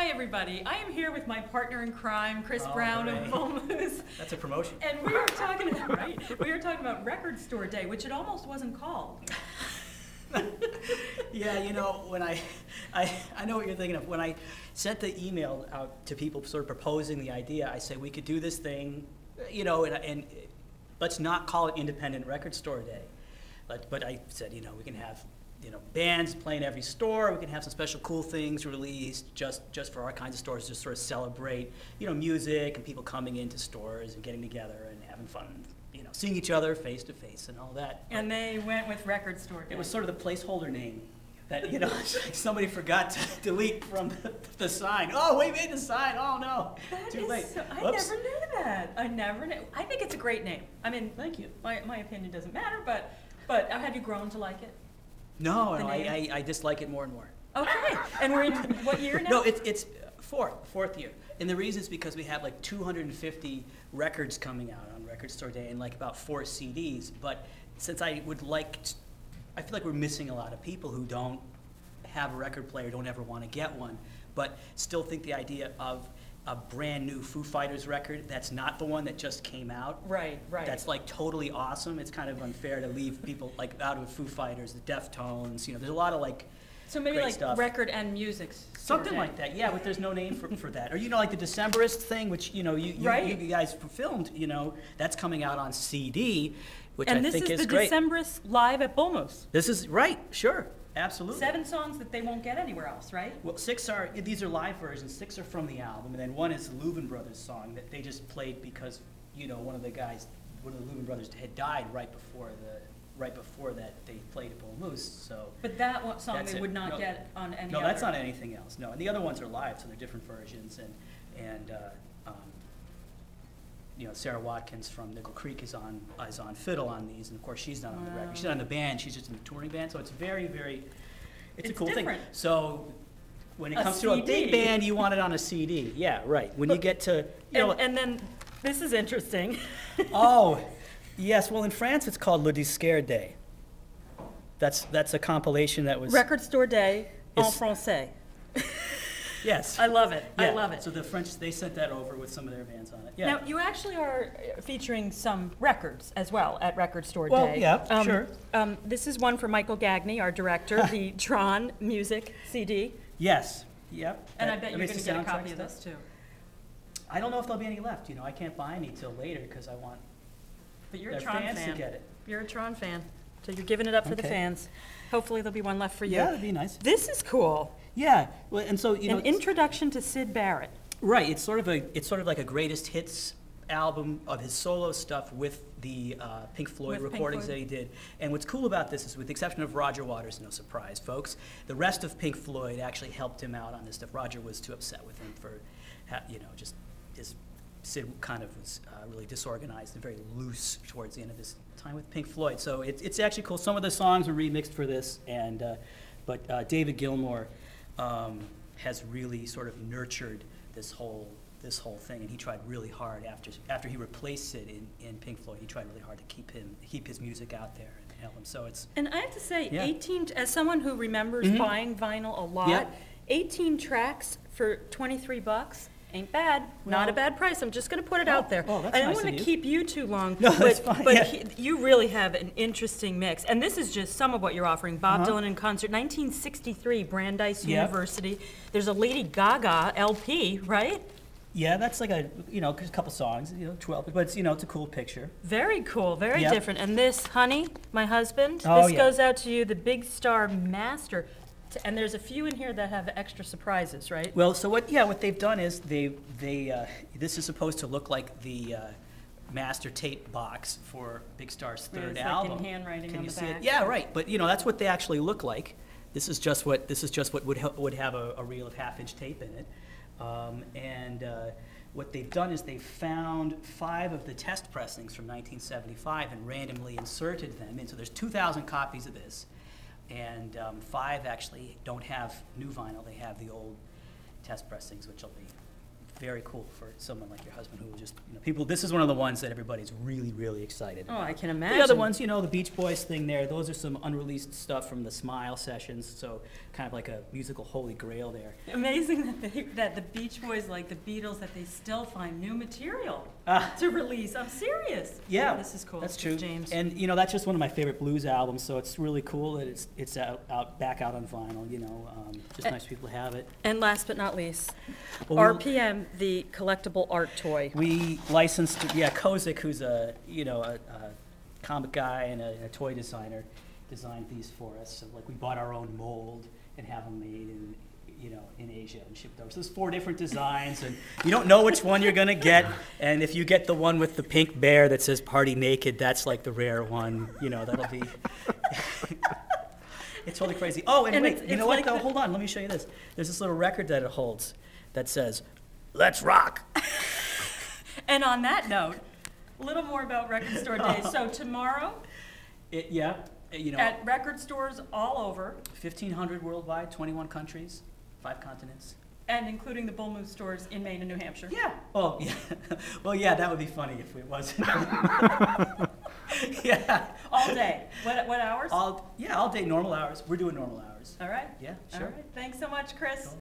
Hi, everybody. I am here with my partner in crime, Chris Brown of Bull Moose. That's a promotion. And we are talking about, we are talking about Record Store Day, which it almost wasn't called. Yeah, you know, when I know what you're thinking of. When I sent the email out to people sort of proposing the idea, I said we could do this thing, you know, and let's not call it Independent Record Store Day. But I said, you know, we can have, you know, bands playing every store. We can have some special cool things released just for our kinds of stores, just sort of celebrate, you know, music and people coming into stores and getting together and having fun, you know, seeing each other face to face and all that. And they went with Record Store Day. It was sort of the placeholder name that, you know, somebody forgot to delete from the sign. Oh, we made the sign. Oh no, too late. I never knew that. I never knew. I think it's a great name. I mean, Thank you. My opinion doesn't matter, but have you grown to like it? No, I dislike it more and more. Okay. And we're in what year now? No, it's fourth year. And the reason is because we have like 250 records coming out on Record Store Day and like about 4 CDs. But since I feel like we're missing a lot of people who don't have a record player, don't ever want to get one, but still think the idea of a brand new Foo Fighters record that's not the one that just came out. Right. That's like totally awesome. It's kind of unfair to leave people like out of Foo Fighters, the Deftones, you know, there's a lot of like So maybe great like stuff. record and music. Something like that, yeah, but there's no name for that. Or, you know, like the Decemberist thing, which, you know, you guys filmed, you know, that's coming out on CD, which I think is great. And this is the Decemberist live at Bull Moose. This is, right, sure, absolutely. 7 songs that they won't get anywhere else, right? Well, these are live versions, 6 are from the album, and then 1 is the Louvin Brothers song that they just played because, you know, one of the Louvin Brothers had died right before that they played at Bull Moose, so. But that song they would not get on any other. No, that's not anything else, no. And the other ones are live, so they're different versions, and you know, Sarah Watkins from Nickel Creek is on fiddle on these, and of course she's not on the record. She's not on the band, she's just in the touring band, so it's very, very, it's a cool different. thing. So when it comes to a CD. big band, you want it on a CD. Yeah, right. When you get to, you know. And then, this is interesting. Oh, yes, well in France it's called Le Disquaire Day. That's a compilation that was. Record Store Day en It's- français. Yes. I love it. Yeah. I love it. So the French, they sent that over with some of their bands on it. Yeah. Now, you actually are featuring some records as well at Record Store Well, Day. yeah, sure. This is one for Michael Gagney, our director, the Tron Music CD. Yes. Yep. And I bet you're makes going to the get a soundtrack copy of stuff. this too. I don't know if there'll be any left. You know, I can't buy any till later because I want But you're a their Tron fans fan. to get it. You're a Tron fan. So you're giving it up for the Okay. fans. Hopefully there'll be one left for you. Yeah, that'd be nice. This is cool. Yeah. Well, and so you know, An introduction to Syd Barrett. right? It's sort of like a greatest hits album of his solo stuff with the Pink Floyd With Pink recordings Floyd. that he did. And what's cool about this is, with the exception of Roger Waters, no surprise, folks, the rest of Pink Floyd actually helped him out on this stuff. Roger was too upset with him for, you know, just his. Sid kind of was really disorganized and very loose towards the end of his time with Pink Floyd. So it's actually cool. Some of the songs were remixed for this, and but David Gilmour has really sort of nurtured this whole thing, and he tried really hard after he replaced Sid in Pink Floyd. He tried really hard to keep his music out there and help him. So it's And I have to say, Yeah. 18, as someone who remembers buying vinyl a lot, Yeah. 18 tracks for $23 ain't bad. Not a Well- bad price. I'm just going to put it out there. oh, that's I don't nice want of to you. keep you too long, No, but, that's fine, but yeah. you really have an interesting mix. And this is just some of what you're offering. Bob Dylan in concert, 1963, Brandeis Yep. University. There's a Lady Gaga LP, right? yeah, that's like a couple songs, 12, but it's it's a cool picture. Very cool, very Yep. different. And this, honey, my husband, Oh, this yeah. goes out to you, the Big Star Master. And there's a few in here that have extra surprises, right? Well, so what they've done is this is supposed to look like the master tape box for Big Star's Where third it's like in album. handwriting Can on you the see it? back. Yeah, right. But that's what they actually look like. This is just what would have a reel of half-inch tape in it. What they've done is they've found 5 of the test pressings from 1975 and randomly inserted them in. So there's 2,000 copies of this. And 5 actually don't have new vinyl. They have the old test pressings, which will be very cool for someone like your husband who just, people, this is one of the ones that everybody's really, really excited Oh, about. I can imagine. The other ones, the Beach Boys thing there, those are some unreleased stuff from the Smile sessions, so kind of like a musical holy grail there. Amazing that the Beach Boys, like the Beatles, that they still find new material to release. I'm serious. Yeah, This is cool. that's This true. is James. And that's just one of my favorite blues albums, so it's really cool that it's back out on vinyl. Just nice people to have it. And last but not least, Well, RPM, the collectible art toy. we licensed, Kozik, who's a comic guy and a toy designer, designed these for us. So like we bought our own mold and have them made in Asia and shipped over. So there's 4 different designs, and you don't know which one you're gonna get. And if you get the one with the pink bear that says "Party Naked," that's like the rare one. That'll be. It's totally crazy. Oh, and wait, you know what though? Hold on, let me show you this. There's this little record that it holds that says, "Let's rock." And on that note, a little more about Record Store Day. So tomorrow, at record stores all over, 1,500 worldwide, 21 countries, 5 continents. and including the Bull Moose stores in Maine and New Hampshire. Yeah. Oh, yeah. Well, yeah, that would be funny if it wasn't. Yeah. All day. What hours? All day, normal hours. We're doing normal hours. All right. Yeah, All sure. right. Thanks so much, Chris.